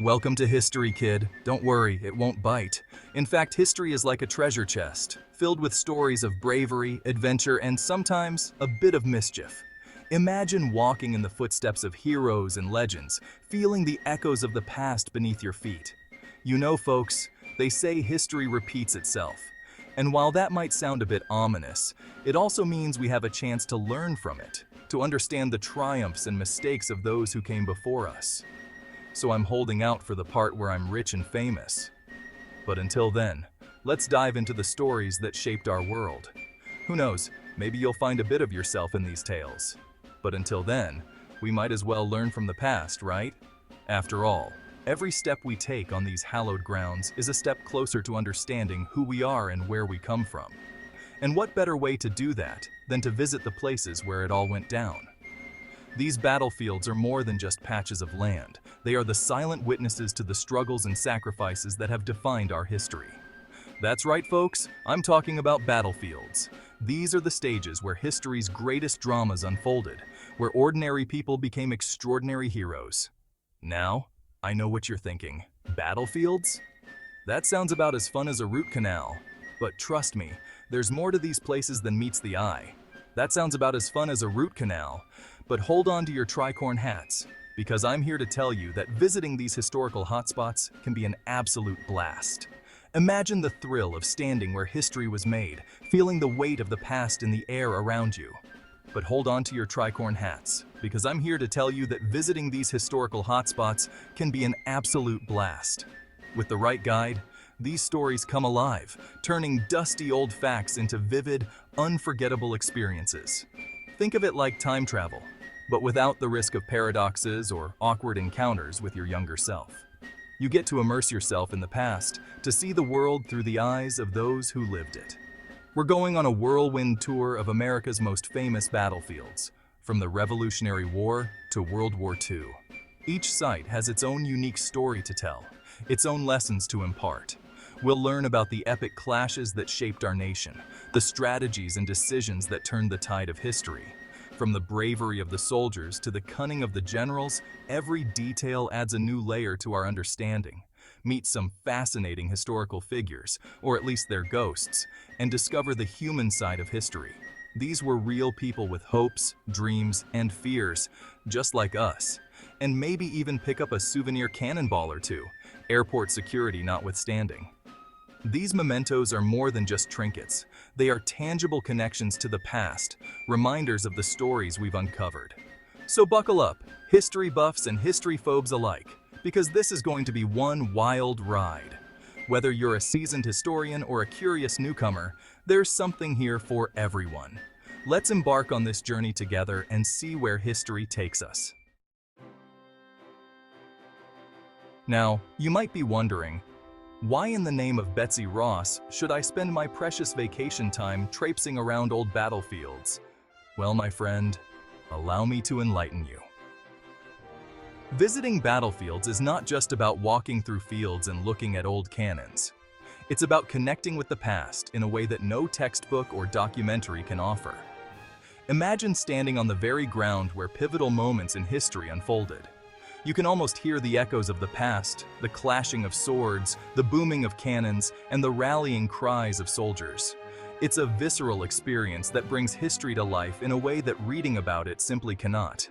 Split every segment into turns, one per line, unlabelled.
Welcome to history, kid. Don't worry, it won't bite. In fact, history is like a treasure chest, filled with stories of bravery, adventure, and sometimes a bit of mischief. Imagine walking in the footsteps of heroes and legends, feeling the echoes of the past beneath your feet. You know, folks, they say history repeats itself. And while that might sound a bit ominous, it also means we have a chance to learn from it, to understand the triumphs and mistakes of those who came before us. So I'm holding out for the part where I'm rich and famous. But until then, let's dive into the stories that shaped our world. Who knows, maybe you'll find a bit of yourself in these tales. But until then, we might as well learn from the past, right? After all, every step we take on these hallowed grounds is a step closer to understanding who we are and where we come from. And what better way to do that than to visit the places where it all went down? These battlefields are more than just patches of land. They are the silent witnesses to the struggles and sacrifices that have defined our history. That's right, folks, I'm talking about battlefields. These are the stages where history's greatest dramas unfolded, where ordinary people became extraordinary heroes. Now, I know what you're thinking. Battlefields? That sounds about as fun as a root canal. But trust me, there's more to these places than meets the eye. That sounds about as fun as a root canal, but hold on to your tricorn hats, because I'm here to tell you that visiting these historical hotspots can be an absolute blast. Imagine the thrill of standing where history was made, feeling the weight of the past in the air around you. But hold on to your tricorn hats, because I'm here to tell you that visiting these historical hotspots can be an absolute blast. With the right guide, these stories come alive, turning dusty old facts into vivid, unforgettable experiences. Think of it like time travel, but without the risk of paradoxes or awkward encounters with your younger self. You get to immerse yourself in the past to see the world through the eyes of those who lived it. We're going on a whirlwind tour of America's most famous battlefields, from the Revolutionary War to World War II. Each site has its own unique story to tell, its own lessons to impart. We'll learn about the epic clashes that shaped our nation, the strategies and decisions that turned the tide of history. From the bravery of the soldiers to the cunning of the generals, every detail adds a new layer to our understanding. Meet some fascinating historical figures, or at least their ghosts, and discover the human side of history. These were real people with hopes, dreams, and fears, just like us. And maybe even pick up a souvenir cannonball or two, airport security notwithstanding. These mementos are more than just trinkets. They are tangible connections to the past, reminders of the stories we've uncovered. So buckle up, history buffs and history phobes alike, because this is going to be one wild ride. Whether you're a seasoned historian or a curious newcomer, there's something here for everyone. Let's embark on this journey together and see where history takes us. Now, you might be wondering, why in the name of Betsy Ross should I spend my precious vacation time traipsing around old battlefields? Well, my friend, allow me to enlighten you. Visiting battlefields is not just about walking through fields and looking at old cannons. It's about connecting with the past in a way that no textbook or documentary can offer. Imagine standing on the very ground where pivotal moments in history unfolded. You can almost hear the echoes of the past, the clashing of swords, the booming of cannons, and the rallying cries of soldiers. It's a visceral experience that brings history to life in a way that reading about it simply cannot.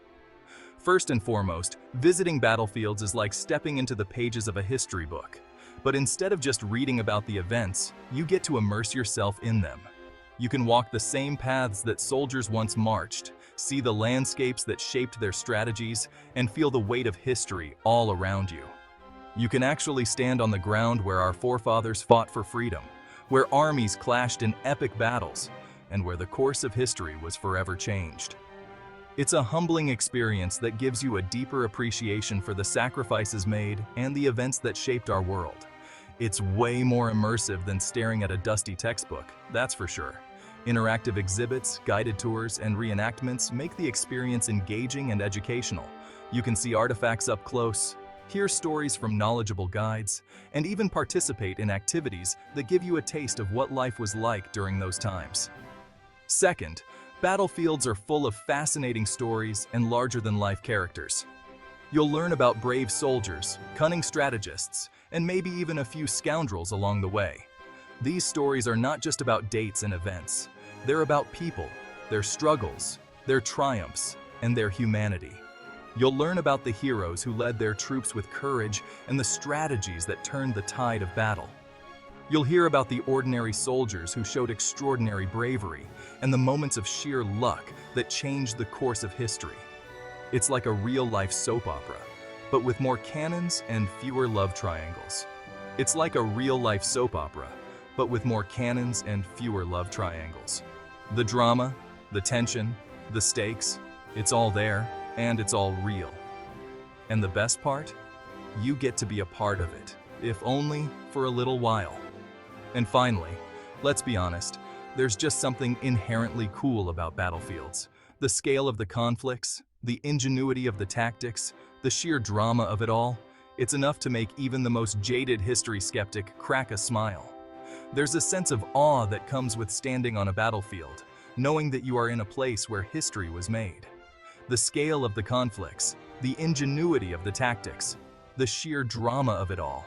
First and foremost, visiting battlefields is like stepping into the pages of a history book. But instead of just reading about the events, you get to immerse yourself in them. You can walk the same paths that soldiers once marched, see the landscapes that shaped their strategies, and feel the weight of history all around you. You can actually stand on the ground where our forefathers fought for freedom, where armies clashed in epic battles, and where the course of history was forever changed. It's a humbling experience that gives you a deeper appreciation for the sacrifices made and the events that shaped our world. It's way more immersive than staring at a dusty textbook, that's for sure. Interactive exhibits, guided tours, and reenactments make the experience engaging and educational. You can see artifacts up close, hear stories from knowledgeable guides, and even participate in activities that give you a taste of what life was like during those times. Second, battlefields are full of fascinating stories and larger-than-life characters. You'll learn about brave soldiers, cunning strategists, and maybe even a few scoundrels along the way. These stories are not just about dates and events. They're about people, their struggles, their triumphs, and their humanity. You'll learn about the heroes who led their troops with courage and the strategies that turned the tide of battle. You'll hear about the ordinary soldiers who showed extraordinary bravery and the moments of sheer luck that changed the course of history. It's like a real-life soap opera, but with more cannons and fewer love triangles. It's like a real-life soap opera, but with more cannons and fewer love triangles. The drama, the tension, the stakes, it's all there, and it's all real. And the best part? You get to be a part of it, if only for a little while. And finally, let's be honest, there's just something inherently cool about battlefields. The scale of the conflicts, the ingenuity of the tactics, the sheer drama of it all, it's enough to make even the most jaded history skeptic crack a smile. There's a sense of awe that comes with standing on a battlefield, knowing that you are in a place where history was made. The scale of the conflicts, the ingenuity of the tactics, the sheer drama of it all.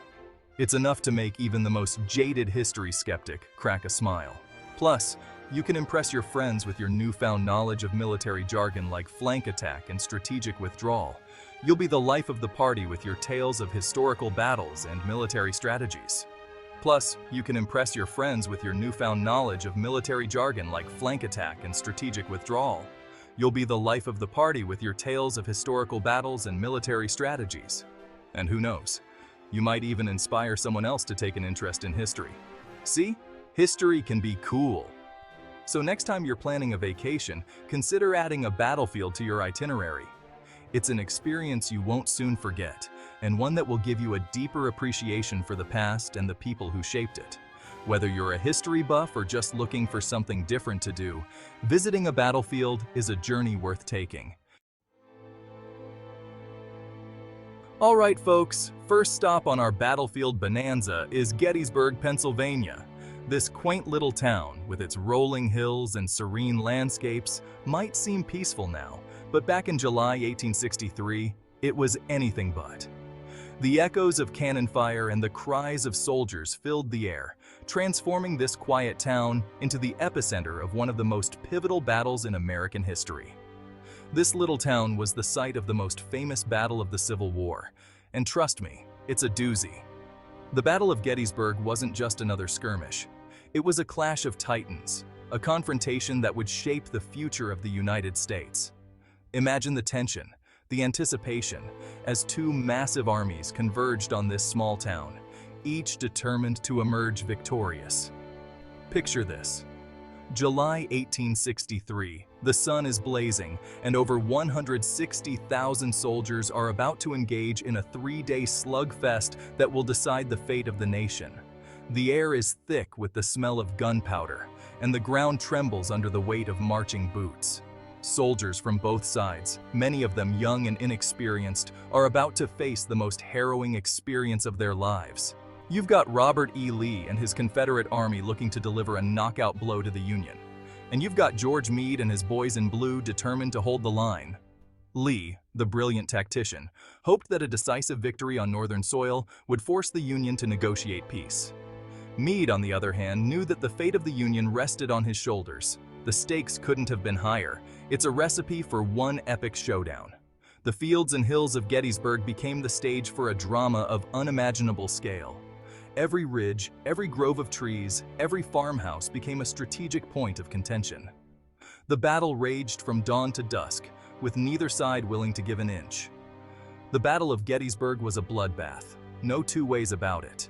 It's enough to make even the most jaded history skeptic crack a smile. Plus, you can impress your friends with your newfound knowledge of military jargon like flank attack and strategic withdrawal. You'll be the life of the party with your tales of historical battles and military strategies. Plus, you can impress your friends with your newfound knowledge of military jargon like flank attack and strategic withdrawal. You'll be the life of the party with your tales of historical battles and military strategies. And who knows? You might even inspire someone else to take an interest in history. See? History can be cool. So next time you're planning a vacation, consider adding a battlefield to your itinerary. It's an experience you won't soon forget, and one that will give you a deeper appreciation for the past and the people who shaped it. Whether you're a history buff or just looking for something different to do, visiting a battlefield is a journey worth taking. All right, folks, first stop on our battlefield bonanza is Gettysburg, Pennsylvania. This quaint little town, with its rolling hills and serene landscapes, might seem peaceful now, but back in July 1863, it was anything but. The echoes of cannon fire and the cries of soldiers filled the air, transforming this quiet town into the epicenter of one of the most pivotal battles in American history. This little town was the site of the most famous battle of the Civil War, and trust me, it's a doozy. The Battle of Gettysburg wasn't just another skirmish. It was a clash of titans, a confrontation that would shape the future of the United States. Imagine the tension, the anticipation, as two massive armies converged on this small town, each determined to emerge victorious. Picture this. July 1863, the sun is blazing, and over 160,000 soldiers are about to engage in a 3-day slugfest that will decide the fate of the nation. The air is thick with the smell of gunpowder, and the ground trembles under the weight of marching boots. Soldiers from both sides, many of them young and inexperienced, are about to face the most harrowing experience of their lives. You've got Robert E. Lee and his Confederate Army looking to deliver a knockout blow to the Union. And you've got George Meade and his boys in blue determined to hold the line. Lee, the brilliant tactician, hoped that a decisive victory on Northern soil would force the Union to negotiate peace. Meade, on the other hand, knew that the fate of the Union rested on his shoulders. The stakes couldn't have been higher. It's a recipe for one epic showdown. The fields and hills of Gettysburg became the stage for a drama of unimaginable scale. Every ridge, every grove of trees, every farmhouse became a strategic point of contention. The battle raged from dawn to dusk, with neither side willing to give an inch. The Battle of Gettysburg was a bloodbath, no two ways about it.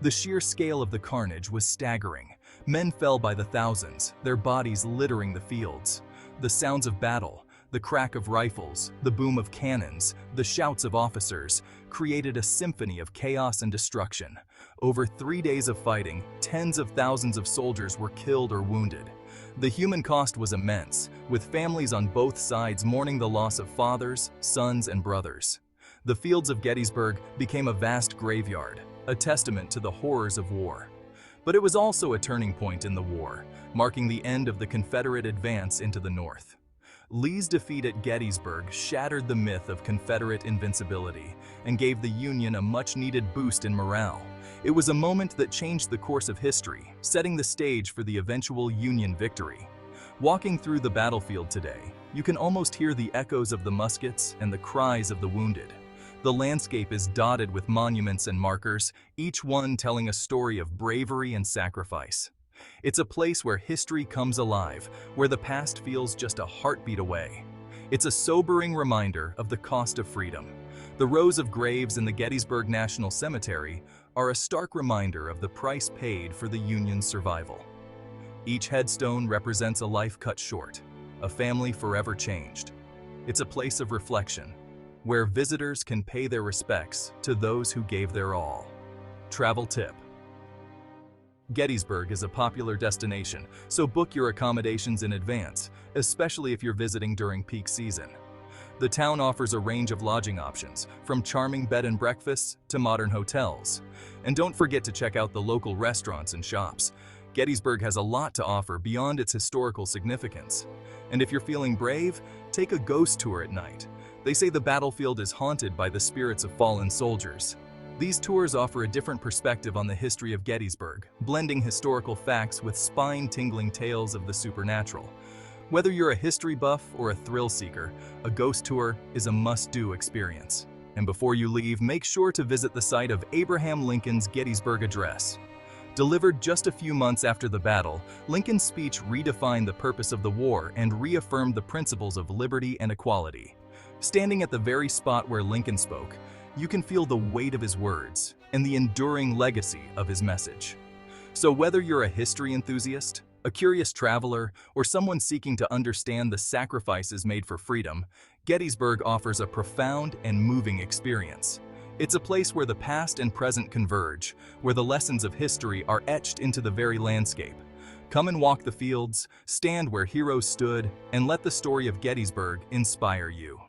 The sheer scale of the carnage was staggering. Men fell by the thousands, their bodies littering the fields. The sounds of battle, the crack of rifles, the boom of cannons, the shouts of officers, created a symphony of chaos and destruction. Over 3 days of fighting, tens of thousands of soldiers were killed or wounded. The human cost was immense, with families on both sides mourning the loss of fathers, sons, and brothers. The fields of Gettysburg became a vast graveyard, a testament to the horrors of war. But it was also a turning point in the war, marking the end of the Confederate advance into the North. Lee's defeat at Gettysburg shattered the myth of Confederate invincibility and gave the Union a much-needed boost in morale. It was a moment that changed the course of history, setting the stage for the eventual Union victory. Walking through the battlefield today, you can almost hear the echoes of the muskets and the cries of the wounded. The landscape is dotted with monuments and markers, each one telling a story of bravery and sacrifice. It's a place where history comes alive, where the past feels just a heartbeat away. It's a sobering reminder of the cost of freedom. The rows of graves in the Gettysburg National Cemetery are a stark reminder of the price paid for the Union's survival. Each headstone represents a life cut short, a family forever changed. It's a place of reflection, where visitors can pay their respects to those who gave their all. Travel tip: Gettysburg is a popular destination, so book your accommodations in advance, especially if you're visiting during peak season. The town offers a range of lodging options, from charming bed and breakfasts to modern hotels. And don't forget to check out the local restaurants and shops. Gettysburg has a lot to offer beyond its historical significance. And if you're feeling brave, take a ghost tour at night. They say the battlefield is haunted by the spirits of fallen soldiers. These tours offer a different perspective on the history of Gettysburg, blending historical facts with spine-tingling tales of the supernatural. Whether you're a history buff or a thrill seeker, a ghost tour is a must-do experience. And before you leave, make sure to visit the site of Abraham Lincoln's Gettysburg Address. Delivered just a few months after the battle, Lincoln's speech redefined the purpose of the war and reaffirmed the principles of liberty and equality. Standing at the very spot where Lincoln spoke, you can feel the weight of his words and the enduring legacy of his message. So whether you're a history enthusiast, a curious traveler, or someone seeking to understand the sacrifices made for freedom, Gettysburg offers a profound and moving experience. It's a place where the past and present converge, where the lessons of history are etched into the very landscape. Come and walk the fields, stand where heroes stood, and let the story of Gettysburg inspire you.